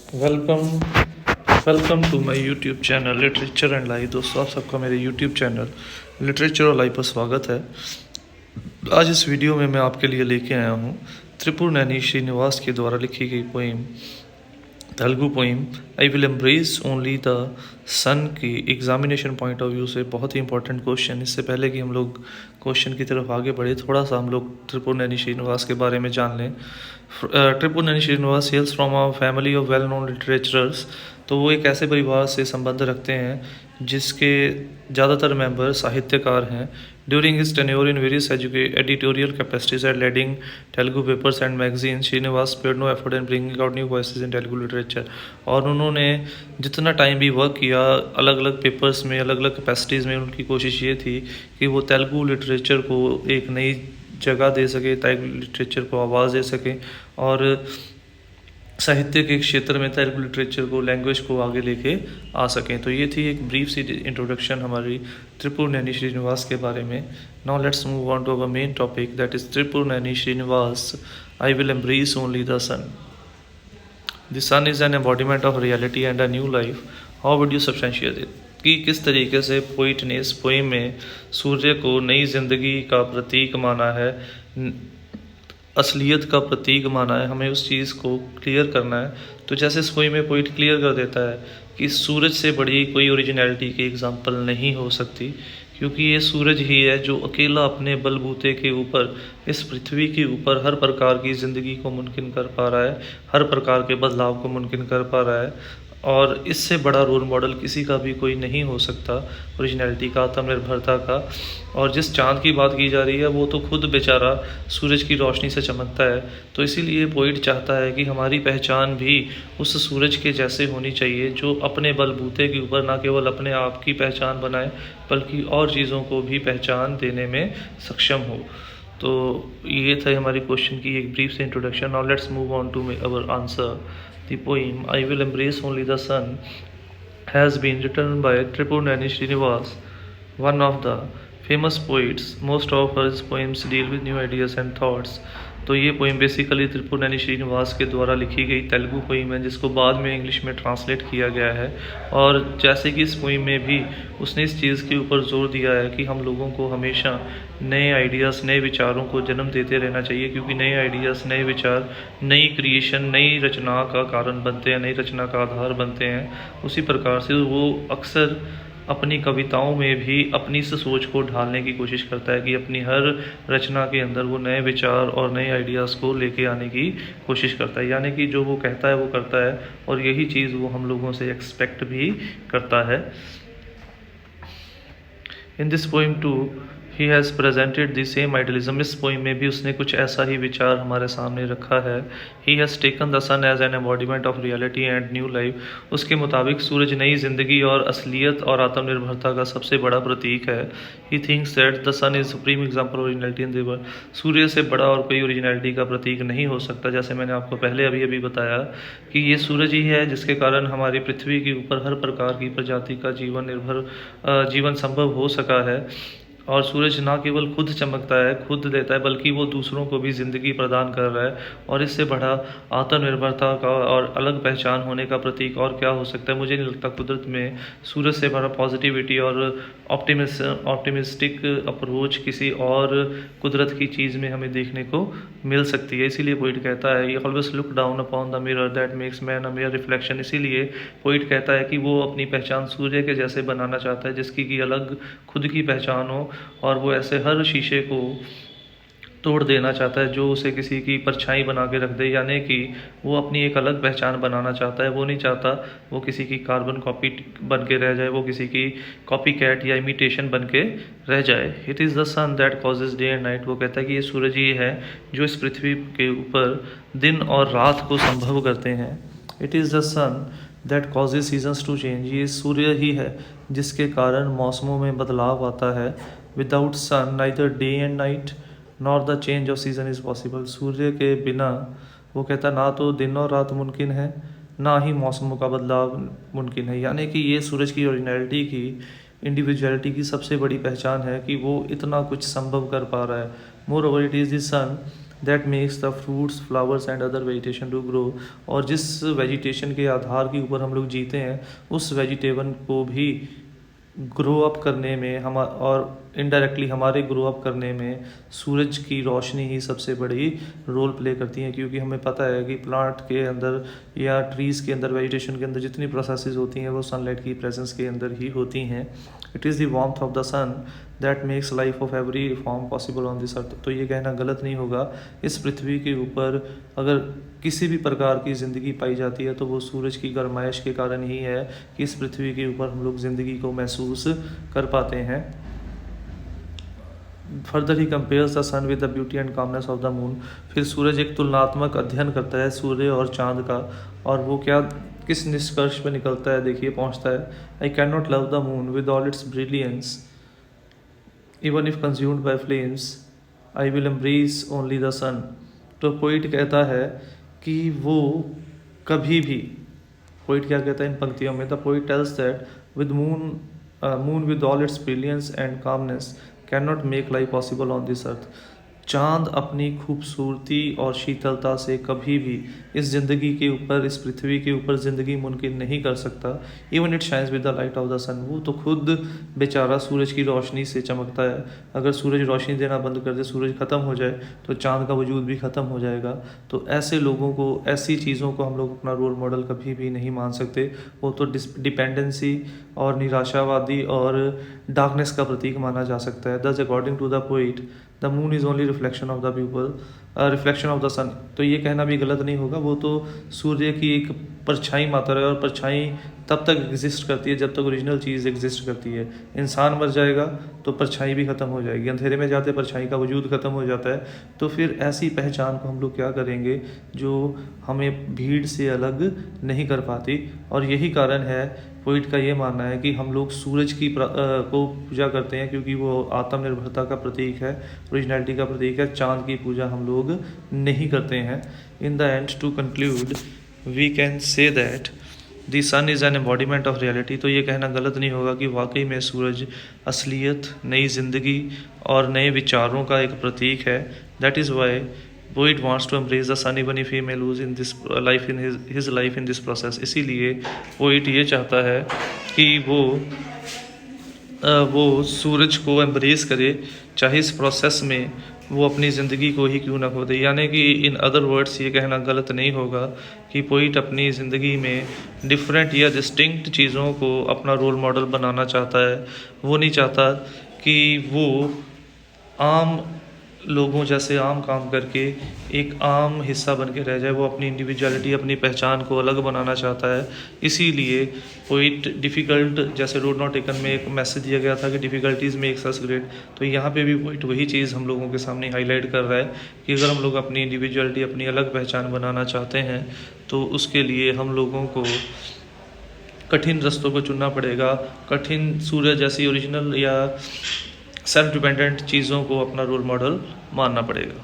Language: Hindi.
Welcome welcome to my YouTube channel literature and life. दोस्तों, आप सबका मेरे यूट्यूब चैनल लिटरेचर और लाइफ पर स्वागत है। आज इस वीडियो में मैं आपके लिए लेके आया हूँ त्रिपुरनेनी श्रीनिवास के द्वारा लिखी गई poem, Telugu poem I will embrace only the sun की एग्जामिनेशन पॉइंट ऑफ व्यू से बहुत ही इंपॉर्टेंट क्वेश्चन। इससे पहले कि हम लोग क्वेश्चन की तरफ आगे बढ़े, थोड़ा सा हम लोग त्रिपुरनेनी श्रीनिवास के बारे में जान लें। Tripuraneni Srinivas hails from a family of well known litterateurs. तो वो एक ऐसे परिवार से संबंध रखते हैं जिसके ज़्यादातर मेंबर साहित्यकार हैं। During his tenure in various editorial capacities at leading Telugu papers and magazine, Srinivas spared no effort in bringing out new voices in Telugu literature. और उन्होंने जितना टाइम भी वर्क किया अलग अलग पेपर्स में, अलग अलग कैपेसिटीज़ में, उनकी कोशिश ये थी कि वो तेलुगु लिटरेचर को एक नई जगह दे सके, तेलुगु लिटरेचर को आवाज़ दे सके और साहित्य के क्षेत्र में तेलुगु लिटरेचर को, लैंग्वेज को आगे लेके आ सकें। तो ये थी एक ब्रीफ सी इंट्रोडक्शन हमारी त्रिपुरनेनी श्रीनिवास के बारे में। Now let's move on to our main topic, that is Tripuraneni Srinivas I will embrace only the sun. The sun is an embodiment of reality and a new life, how would you substantiate it. कि किस तरीके से पोइट ने इस पोइम में सूर्य को नई जिंदगी का प्रतीक माना है, असलियत का प्रतीक माना है। हमें उस चीज़ को क्लियर करना है। तो जैसे इस पोइम में पोइट क्लियर कर देता है कि सूरज से बड़ी कोई ओरिजिनलिटी की एग्जाम्पल नहीं हो सकती, क्योंकि ये सूरज ही है जो अकेला अपने बलबूते के ऊपर इस पृथ्वी के ऊपर हर प्रकार की ज़िंदगी को मुमकिन कर पा रहा है, हर प्रकार के बदलाव को मुमकिन कर पा रहा है। और इससे बड़ा रोल मॉडल किसी का भी कोई नहीं हो सकता ओरिजिनलिटी का, आत्मनिर्भरता का। और जिस चाँद की बात की जा रही है वो तो खुद बेचारा सूरज की रोशनी से चमकता है। तो इसीलिए पोइट चाहता है कि हमारी पहचान भी उस सूरज के जैसे होनी चाहिए जो अपने बलबूते के ऊपर ना केवल अपने आप की पहचान बनाए बल्कि और चीज़ों को भी पहचान देने में सक्षम हो। तो ये था हमारी क्वेश्चन की एक ब्रीफ से introduction. Now let's move on to our answer. The poem I Will Embrace Only the Sun has been written by Tripurneni Srinivas, one of the famous poets. Most of his poems deal with new ideas and thoughts. तो ये पोइम बेसिकली त्रिपुरनेनी श्रीनिवास के द्वारा लिखी गई तेलुगु पोइम है, जिसको बाद में इंग्लिश में ट्रांसलेट किया गया है। और जैसे कि इस पोइम में भी उसने इस चीज़ के ऊपर जोर दिया है कि हम लोगों को हमेशा नए आइडियाज़, नए विचारों को जन्म देते रहना चाहिए, क्योंकि नए आइडियाज़, नए विचार, नई क्रिएशन, नई रचना का कारण बनते हैं, नई रचना का आधार बनते हैं। उसी प्रकार से वो अक्सर अपनी कविताओं में भी अपनी इस सोच को ढालने की कोशिश करता है कि अपनी हर रचना के अंदर वो नए विचार और नए आइडियाज़ को लेके आने की कोशिश करता है। यानी कि जो वो कहता है वो करता है, और यही चीज़ वो हम लोगों से एक्सपेक्ट भी करता है। In this poem too he has presented the same idealism. इस पोइम में भी उसने कुछ ऐसा ही विचार हमारे सामने रखा है। He has taken the sun as an embodiment of reality and new life. उसके मुताबिक सूरज नई जिंदगी और असलियत और आत्मनिर्भरता का सबसे बड़ा प्रतीक है। He thinks that the sun is supreme example originality in the world. सूर्य से बड़ा और कोई ओरिजिनलिटी का प्रतीक नहीं हो सकता। जैसे मैंने आपको पहले अभी बताया कि ये सूरज ही है जिसके कारण हमारी पृथ्वी के ऊपर हर प्रकार की प्रजाति का जीवन संभव हो सका है। और सूरज ना केवल खुद चमकता है, खुद देता है, बल्कि वो दूसरों को भी ज़िंदगी प्रदान कर रहा है। और इससे बड़ा आत्मनिर्भरता का और अलग पहचान होने का प्रतीक और क्या हो सकता है। मुझे नहीं लगता कुदरत में सूरज से बड़ा पॉजिटिविटी और ऑप्टिमिस्टिक अप्रोच किसी और कुदरत की चीज़ में हमें देखने को मिल सकती है। इसीलिए पोइट कहता है, always look down upon the mirror that makes man a mayor reflection. इसीलिए पोइट कहता है कि वो अपनी पहचान सूर्य के जैसे बनाना चाहता है, जिसकी की अलग खुद की पहचान हो। और वो ऐसे हर शीशे को तोड़ देना चाहता है जो उसे किसी की परछाई बना के रख दे। यानी कि वो अपनी एक अलग पहचान बनाना चाहता है। वो नहीं चाहता वो किसी की कार्बन कॉपी बन के रह जाए, वो किसी की कॉपी कैट या इमिटेशन बन के रह जाए। It is the sun that causes day and night. वो कहता है कि ये सूरज ही है जो इस पृथ्वी के ऊपर दिन और रात को संभव करते हैं। It is the sun that causes seasons to change. ये सूर्य ही है जिसके कारण मौसमों में बदलाव आता है। Without sun neither day and night nor the change of season is possible. सूर्य के बिना वो कहता ना तो दिन और रात मुमकिन है, ना ही मौसमों का बदलाव मुमकिन है। यानी कि ये सूरज की ओरिजिनलिटी की, इंडिविजुअलिटी की सबसे बड़ी पहचान है कि वो इतना कुछ संभव कर पा रहा है। Moreover it is the sun that makes the fruits flowers and other vegetation to grow. और जिस वेजिटेशन के आधार के ऊपर हम लोग जीते हैं, उस वेजिटेबल को भी ग्रो अप करने में हम और इनडायरेक्टली हमारे ग्रो अप करने में सूरज की रोशनी ही सबसे बड़ी रोल प्ले करती है। क्योंकि हमें पता है कि प्लांट के अंदर या ट्रीज़ के अंदर, वेजिटेशन के अंदर जितनी प्रोसेसेस होती हैं वो सनलाइट की प्रेजेंस के अंदर ही होती हैं। It is the warmth of the sun that makes life of every form possible on this earth. तो ये कहना गलत नहीं होगा, इस पृथ्वी के ऊपर अगर किसी भी प्रकार की ज़िंदगी पाई जाती है तो वो सूरज की गर्माइश के कारण ही है कि इस पृथ्वी के ऊपर हम लोग ज़िंदगी को महसूस कर पाते हैं। Further he compares the sun with the beauty and calmness of the moon. फिर सूरज एक तुलनात्मक अध्ययन करता है सूर्य और चांद का, और वो क्या किस निष्कर्ष पर निकलता है, देखिए पहुंचता है। I can not love the moon with all its brilliance even if consumed by flames, I will embrace only the sun. तो पोइट कहता है कि वो कभी भी, पोइट क्या कहता है इन पंक्तियों में, the poet tells that with moon with all its brilliance and calmness can not make life possible on this earth. चांद अपनी खूबसूरती और शीतलता से कभी भी इस ज़िंदगी के ऊपर, इस पृथ्वी के ऊपर ज़िंदगी मुमकिन नहीं कर सकता। Even it shines with the light of the sun. वो तो खुद बेचारा सूरज की रोशनी से चमकता है। अगर सूरज रोशनी देना बंद कर दे, सूरज ख़त्म हो जाए, तो चांद का वजूद भी ख़त्म हो जाएगा। तो ऐसे लोगों को, ऐसी चीज़ों को हम लोग अपना रोल मॉडल कभी भी नहीं मान सकते। वो तो डिपेंडेंसी और निराशावादी और डार्कनेस का प्रतीक माना जा सकता है। Thus according to the poet the moon is only reflection of the people, reflection of the sun. तो ये कहना भी गलत नहीं होगा, वो तो सूर्य की एक परछाई मात्र है, और परछाई तब तक एग्जिस्ट करती है जब तक ओरिजिनल चीज़ एग्जिस्ट करती है। इंसान मर जाएगा तो परछाई भी ख़त्म हो जाएगी, अंधेरे में जाते परछाई का वजूद ख़त्म हो जाता है। तो फिर ऐसी पहचान को हम लोग क्या करेंगे जो हमें भीड़ से अलग नहीं कर पाती। और यही कारण है पोइट का ये मानना है कि हम लोग सूरज की को पूजा करते हैं क्योंकि वो आत्मनिर्भरता का प्रतीक है, ओरिजिनलिटी का प्रतीक है। चांद की पूजा हम लोग नहीं करते हैं। In the end, to conclude, we can say that the sun is an embodiment of reality. तो ये कहना गलत नहीं होगा कि वाकई में सूरज असलियत, नई ज़िंदगी और नए विचारों का एक प्रतीक है। That is why poet wants to embrace the sun even if he may lose in this life, in his life in this process. इसीलिए पोइट ये चाहता है कि वो सूरज को एम्ब्रेस करे, चाहे इस प्रोसेस में वो अपनी ज़िंदगी को ही क्यों ना खो दे। यानी कि इन अदर वर्ड्स ये कहना गलत नहीं होगा कि पोइट अपनी ज़िंदगी में डिफरेंट या डिस्टिंक्ट चीज़ों को अपना रोल मॉडल बनाना चाहता है। वो नहीं चाहता कि वो आम लोगों जैसे आम काम करके एक आम हिस्सा बन के रह जाए। वो अपनी इंडिविजुअलिटी, अपनी पहचान को अलग बनाना चाहता है। इसीलिए पोइट डिफ़िकल्ट, जैसे रोड नॉट टेकन में एक मैसेज दिया गया था कि डिफ़िकल्टीज़ मेक्स अस ग्रेट, तो यहाँ पे भी पोइट वही चीज़ हम लोगों के सामने हाईलाइट कर रहा है कि अगर हम लोग अपनी इंडिविजुअलिटी, अपनी अलग पहचान बनाना चाहते हैं तो उसके लिए हम लोगों को कठिन रास्तों को चुनना पड़ेगा। कठिन, सूर्य जैसी ओरिजिनल या सेल्फ डिपेंडेंट चीज़ों को अपना रोल मॉडल मानना पड़ेगा।